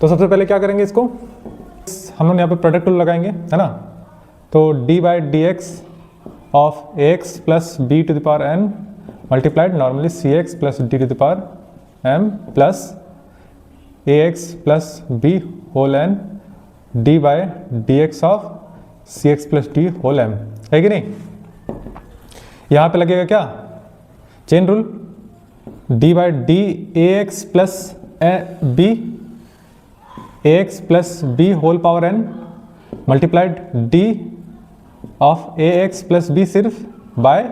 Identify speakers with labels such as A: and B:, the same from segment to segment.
A: तो सबसे पहले क्या करेंगे, इसको हम लोग यहाँ पे प्रोडक्ट रूल लगाएंगे, है ना। तो d by d x of a x plus b to the power n multiplied normally c x plus d to the power m plus a x plus b whole n d by d x of c x plus d whole m, है कि नहीं। यहाँ पे लगेगा क्या, chain rule, d by d a x plus b a x plus b whole power n multiplied D of a x plus b सिर्फ by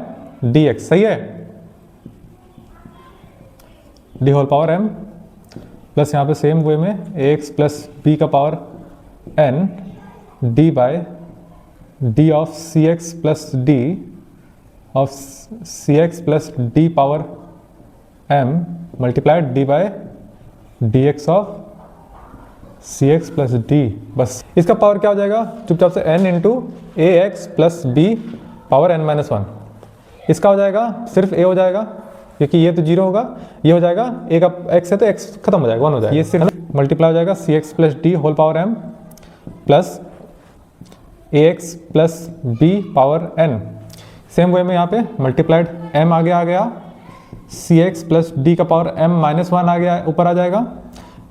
A: d x, सही है, d whole power m plus यहाँ पे same way में a x plus b का power n d by d of c x plus d of c x plus d power m multiplied d by d x of c x plus d. बस इसका power क्या हो जाएगा, चुपचाप से n into a x plus b power n minus one, इसका हो जाएगा सिर्फ a हो जाएगा क्योंकि ये तो जीरो होगा, ये हो जाएगा a का x है तो x खत्म हो जाएगा, 1 हो जाएगा, ये सिर्फ मल्टीप्लाई हो जाएगा c x plus d whole power m plus a x plus b power n। Same way में यहाँ पे मल्टीप्लाइड m आगे आ गया, सी एक्स प्लस डी का पावर m माइनस वन आ गया, ऊपर आ जाएगा,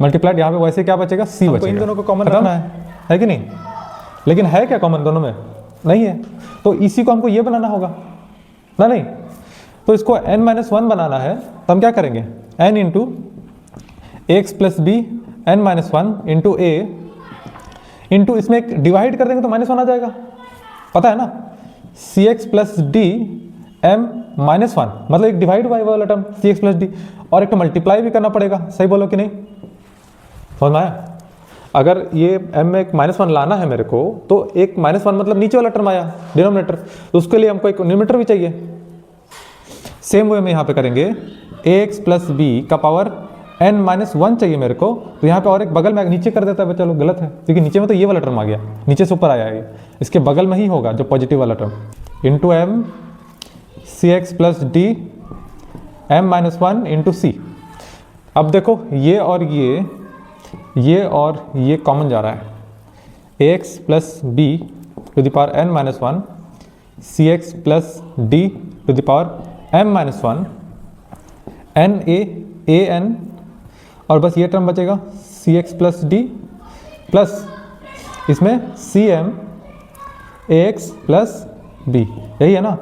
A: मल्टीप्लाइड यहाँ पे वैसे क्या बचेगा, c बचेगा। इन दोनों को कॉमन रखना है कि नहीं, लेकिन है क्या कॉमन दोनों में, नहीं है, तो इसी को हमको ये बनाना होगा ना, नहीं तो इसको n माइनस वन बनाना है, तो हम क्या करेंगे, n into x plus b n minus one into a into इसमें एक डिवाइड कर देंगे तो माइनस वन आ जाएगा, पता है ना, c x plus d m minus one, मतलब एक डिवाइड हुआ वाला term c x plus d, और एक तो मल्टीप्लाई भी करना पड़ेगा, सही बोलो कि नहीं, समझ में आया। अगर ये m में एक माइनस वन लाना है मेरे को, तो एक माइनस वन मतलब नीचे वाला टर्म आया डिनोमिनेटर, तो उसके लिए हमको एक न्यूमरेटर भी चाहिए। सेम वे में यहाँ पे करेंगे ए एक्स प्लस बी का पावर n माइनस वन चाहिए मेरे को, तो यहाँ पे और एक बगल में नीचे कर देता है, चलो गलत है क्योंकि नीचे में तो ये वाला टर्म आ गया, नीचे से ऊपर आया है, इसके बगल में ही होगा जो पॉजिटिव वाला term, into m c x plus d m minus one into c. अब देखो ये और ये कॉमन जा रहा है, a x plus b to the power n minus one c x plus d to the power m minus one n a n, और बस ये टर्म बचेगा c x plus d plus इसमें c m a x plus b, यही है ना।